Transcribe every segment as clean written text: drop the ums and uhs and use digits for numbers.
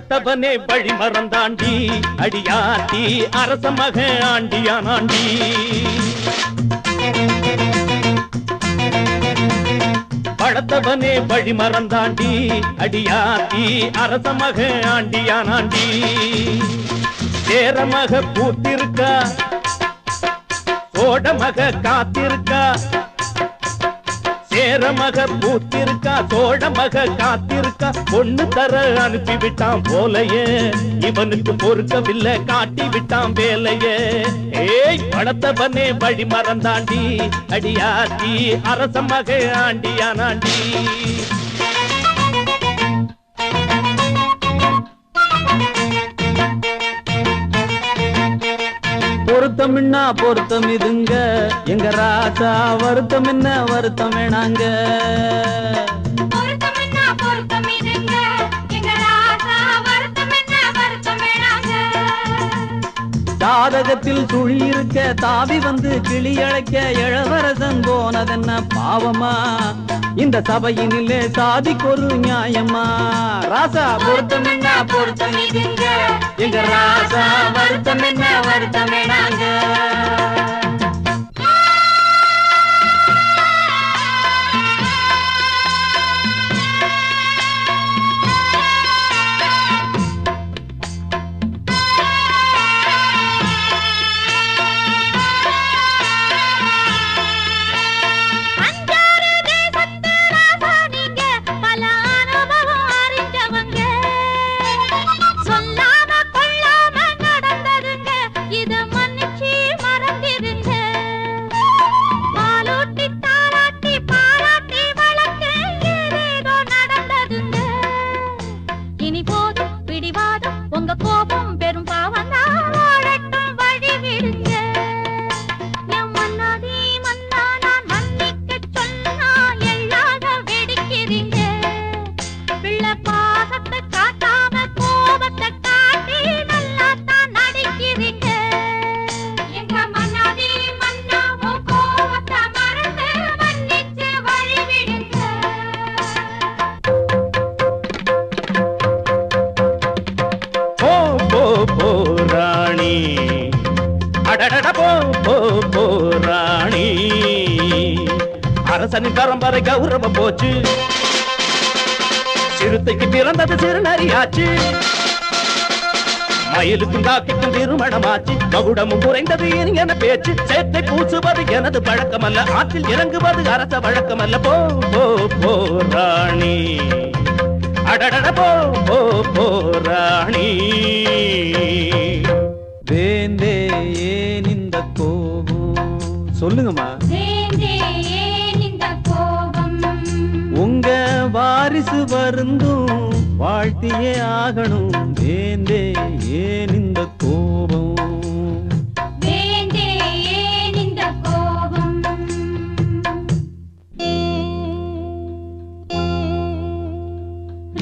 படத்தவனே வழி மறந்தாண்டி அடியாத்தி அரச மக ஆண்டியானாண்டி படத்தவனே வழி மறந்தாண்டி அடியாத்தி அரச மக ஆண்டியானாண்டி சேர மக பூத்திருக்கா சோட மக காத்திருக்கா சேர மக பூத்திருக்கா சோழ மக காத்திருக்கா பொண்ணு தர அனுப்பி விட்டான் போலையே இவனுக்கு பொறுக்கவில்லை காட்டி விட்டான் வேலையே ஏய் படத்தவனே வழி மறந்தாண்டி அடியாத்தி அரச மக ஆண்டியானாண்டி பொருத்தம்னா பொருத்தம் இதுங்க எங்க ராசா வருத்தம் என்ன வருத்தம் வேணாங்க ஜாதகத்தில் சுழி இருக்க தாவி வந்து கிளி அழைக்க இளவரசன் போனதென்ன பாவமா இந்த சபையினிலே சாதிக்கொரு நியாயமா ராசா பொருத்தம் என்ன பொருத்தம் இதுங்க எங்க ராசா வருத்தம் என்ன வருத்தம் வேணாங்க அரசனின் பரம்பரை கௌரவம் போச்சு சிறுத்தைக்கு பிறந்தது சிறுநரியாச்சு மயிலுக்கும் காக்கைக்கும் திருமணமாச்சு மகுடமும் குறைந்தது என பேச்சு சேத்தை பூசுவது எனது பழக்கமல்ல ஆற்றில் இறங்குவது அரச வழக்கமல்ல போ போ போ ராணி அடடட போ போ போ ராணி வேந்தே ஏன் இந்த கோபம் சொல்லுங்கம்மா உங்க வாரிசு வருந்தும் வாழ்த்தியே ஆகணும் வேந்தே ஏன் இந்த கோபம் வேந்தே ஏன் இந்த கோபம்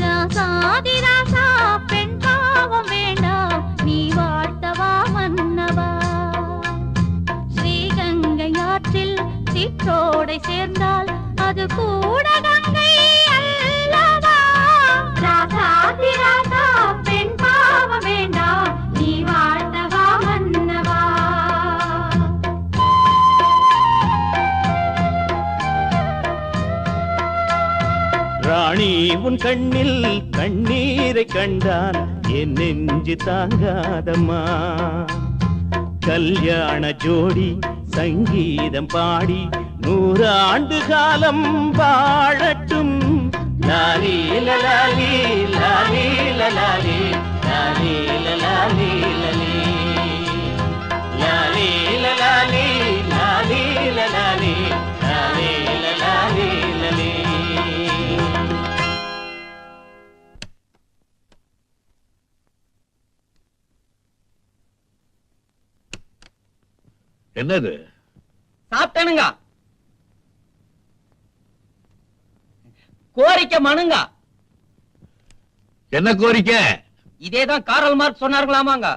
ராசாதி ராசா பெண் பாவம் வேண்டாம் நீ வாழ்த்தவா மன்னவா ஸ்ரீகங்கை ஆற்றில் சிற்றோடை சேர்ந்தால் அது கூட கங்கை அல்லவா ராசாதி ராசா பெண் பாவம் வேண்டாம் நீ வாழ்த்தவா மன்னவா ராணி உன் கண்ணில் கண்ணீரை கண்டான் என் நெஞ்சு தாங்காதம்மா கல்யாண ஜோடி சங்கீதம் பாடி 100 ஆண்டு காலம் வாழட்டும் லாலி லலாலி லாலி லலாலி லாலி லலாலி லலி லாலி லலாலி லாலி லலாலி லாலி லலாலி லலி என்னது சாப்பிட்டேனுங்க கோரிக்கை மனுங்க என்ன கோரிக்கை இதேதான் காரல் மார்க்ஸ் சொன்னார்களாமாங்க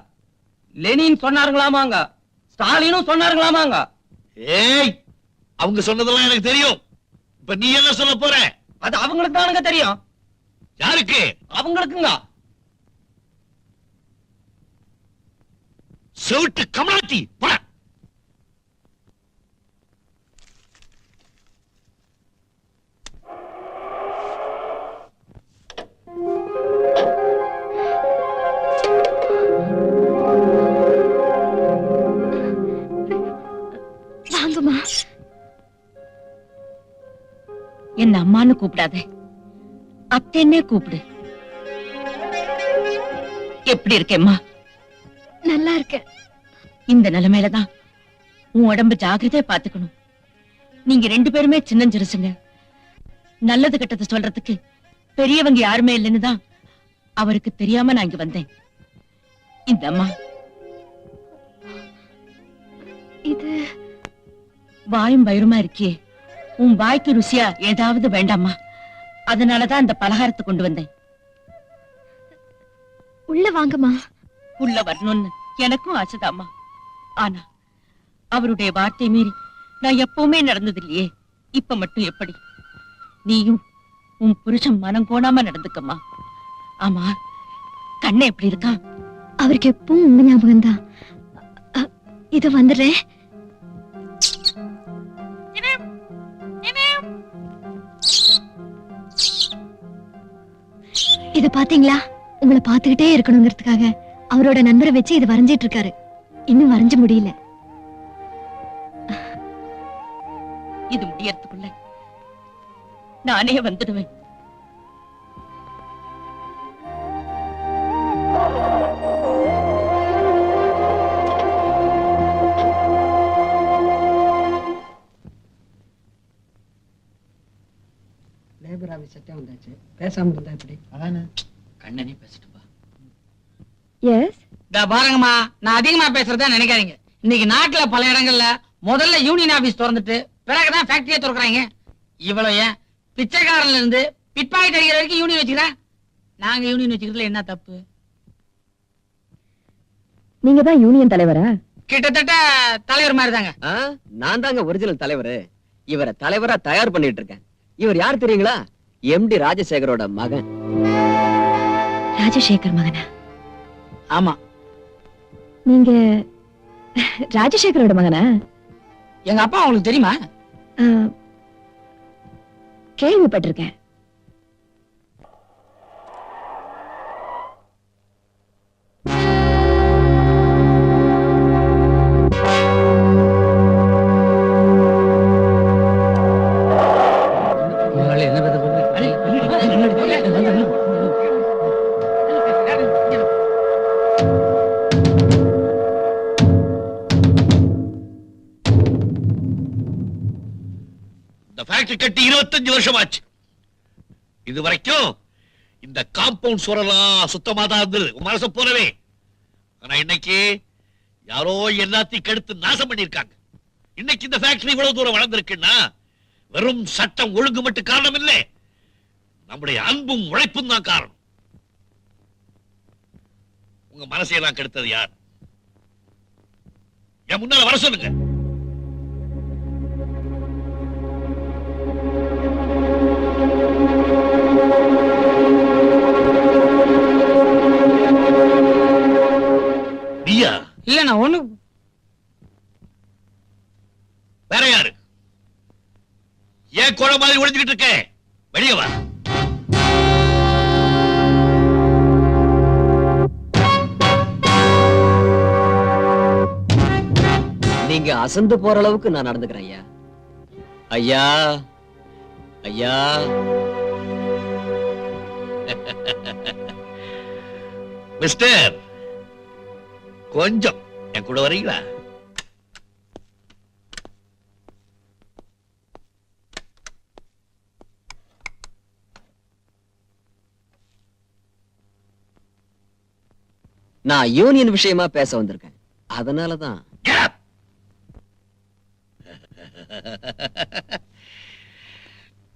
லெனின் சொன்னார்களாமாங்க ஸ்டாலினும் சொன்னார்களாமாங்க ஏய் அவங்க சொன்னதெல்லாம் எனக்கு தெரியும் இப்ப நீ என்ன சொல்ல போற அது அவங்களுக்கு தானுங்க தெரியும் யாருக்கு அவங்களுக்குங்க செவிட்டு கமலாத்தி போட. வாங்கம்மா. என்ன அம்மான்னு கூப்பிடாத, அத்தேன்னே கூப்பிடு. எப்படி இருக்கேம்மா? நல்லா இருக்கேன். இந்த நிலைமையிலதான் உன் உடம்பு ஜாக்கிரதையா பாத்துக்கணும். நீங்க 2 பேருமே சின்னஞ்சிறுசுங்க. நல்லது கெட்டது சொல்றதுக்கு பெரியவங்க யாருமே இல்லைன்னு தான் அவருக்கு தெரியாம நான் இங்க வந்தேன். இந்த அம்மா இது வாயும் வயிறுமா இருக்கியே, உன் வாய்க்கு ருசியா ஏதாவது வேண்டாமா? அதனாலதான் அந்த பலகாரத்தை கொண்டு வந்தேன். உள்ள வாங்கம்மா. உள்ள வரணும்னு எனக்கும் ஆசைதாம்மா. ஆனா அவருடைய வார்த்தை மீறி நான் எப்பவுமே நடந்தது இல்லையே. இப்ப மட்டும் எப்படி? நீயும் உன் புருஷன் மனம் கோணாம நடந்துக்கம்மா. ஆமா, கண்ணை எப்படி இருக்கான்? அவருக்கு எப்பவும் உங்க ஞாபகம் தான். இது வந்துடுறேன். இத பாத்தீங்களா? உங்களை பாத்துக்கிட்டே இருக்கணுங்கிறதுக்காக அவரோட நண்பரை வச்சு இது வரைஞ்சிட்டு இருக்காரு. இன்னும் வரைஞ்சு முடியல. இது முடியறதுக்குள்ள நானே வந்துடுவேன். லேபர் ஆபீஸ் சட்டே வந்தாச்சு. பேசாம இருந்தா எப்படி? அதானே கண்ணனே பேசிட்டுப்பா. எஸ். பாருங்கம்மா, நான் அதிகமா பேசுறதா நினைக்காதீங்க. இன்னைக்கு நாட்டுல பல இடங்கள்ல முதல்ல யூனியன் ஆபீஸ் திறந்துட்டு பிறகுதான் ஃபேக்டரியே திறக்கிறாங்க. இவ்வளவு ஏன் பிச்சைக்காரன்ல இருந்து பிட்பாக்கெட் அடிக்கிற வரைக்கும் யூனியன் வச்சுக்கிறேன். நாங்க யூனியன் வச்சுக்கிறதுல என்ன தப்பு? நீங்க தான் யூனியன் தலைவரா? கிட்டத்தட்ட தலைவர் மாதிரி தாங்க. நான் தாங்க ஒரிஜினல் தலைவரு. இவரை தலைவரா தயார் பண்ணிட்டு இருக்கேன். இவர் யார் தெரியுங்களா? எம்டி ராஜசேகரோட மகன். ராஜசேகர் மகனா? ஆமா. நீங்க ராஜசேகரோட மகனா? எங்க அப்பா உங்களுக்கு தெரியுமா? கேள்விப்பட்டிருக்கேன். இந்த ஃபேக்டரி கட்டி 25 வருஷம் ஆச்சு. இது வரைக்கும் இந்த காம்பவுண்ட் சுவரெல்லாம் சுத்தமா தான் இருந்தது, உன் மனச போலவே. ஆனா இன்னைக்கு யாரோ எல்லாத்தையும் கெடுத்து நாசம் பண்ணிருக்காங்க. இன்னைக்கு இந்த ஃபேக்டரி இவ்வளவு தூரம் வளர்ந்திருக்குன்னா வெறும் சட்டம் ஒழுங்கு மட்டும் காரணம் இல்லை, நம்முடைய அன்பும் உழைப்பும் தான் காரணம். உங்க மனசையெல்லாம் கெடுத்தது யார்? என் முன்னால வர சொல்லுங்க. நீயா? இல்ல, நான் ஒண்ணு. வேற யாரு? ஏன் கோழ மாதிரி ஒளிஞ்சுக்கிட்டு இருக்க? வெளியே வா. நீங்க அசந்து போற அளவுக்கு நான் நடந்துக்கிறேன் ஐயா. ஐயா ஐயா. மிஸ்டர், கொஞ்சம் என் கூட வரீங்களா? நான் யூனியன் விஷயமா பேச வந்திருக்கேன். அதனாலதான்.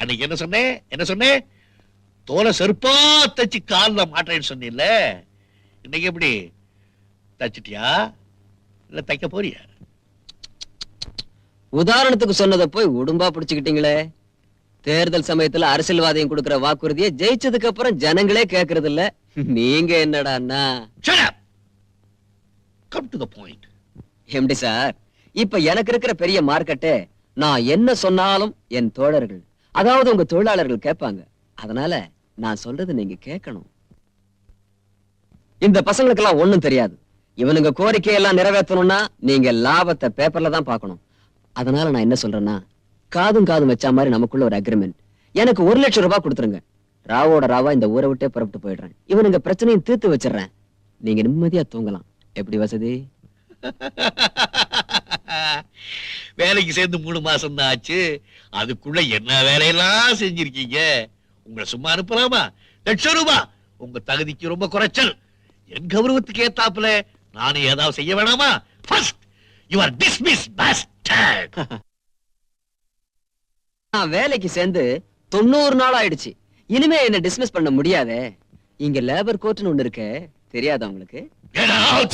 அன்னைக்கு என்ன சொன்னேன்? தோலை செருப்பா தச்சு கால்ல மாட்டேன்னு சொன்னீல்ல, இன்னைக்கு எப்படி தச்சிட்டியா இல்ல தைக்க போறியா? உதாரணத்துக்கு சொன்னதை போய் உடும்பா பிடிச்சுக்கிட்டீங்களே. தேர்தல் சமயத்துல அரசியல்வாதியும் கொடுக்கிற வாக்குறுதியை ஜெயிச்சதுக்கு அப்புறம் ஜனங்களே கேட்கறது இல்ல. நீங்க என்னடான்னா? Shut up! Come to the point. MD sir, இப்ப எனக்கு இருக்கிற பெரிய மார்க்கெட்டே நான் என்ன சொன்னாலும் என் தோழர்கள், அதாவது உங்க தொழிலாளர்கள் கேட்பாங்க. அதனால நான் சொல்றது நீங்க கேட்கணும். இந்த பசங்களுக்கெல்லாம் ஒண்ணும் தெரியாது. இவனுங்க கோரிக்கையெல்லாம் நிறைவேற்றணும்னா நீங்க லாபத்தை பேப்பர்ல தான் பார்க்கணும். அதனால நான் என்ன சொல்றேன்னா, காதும் வச்ச மாதிரி நமக்குள்ள ஒரு அக்ரிமெண்ட். எனக்கு 1 லட்சம் ரூபாய் கொடுத்துருங்க. ராவோட ராவா இந்த ஊரை விட்டே புறப்பட்டு போயிடுறேன். இவனுங்க பிரச்சனையும் தீர்த்து வச்சிடுறேன். நீங்க நிம்மதியா தூங்கலாம். எப்படி வசதி? வேலைக்கு சேர்ந்து 3 மாசம் தான் ஆச்சு. அதுக்குள்ள என்ன வேலையெல்லாம் செஞ்சிருக்கீங்க? உங்களை சும்மா அனுப்பலாமா? 1 லட்சம் ரூபாய் உங்க தகுதிக்கு ரொம்ப குறைச்சல். என் கௌரவத்துக்கு ஏத்தாப்புல நானும் ஏதாவது செய்ய வேணாமா? First you are dismiss bastard. நான் வேலைக்கு சேர்ந்து 90 நாள் ஆயிடுச்சு. இனிமே என்ன டிஸ்மிஸ் பண்ண முடியாதே. இங்க லேபர் கோர்ட்னு ஒண்ணு இருக்கு, தெரியாதா உங்களுக்கு? Get out!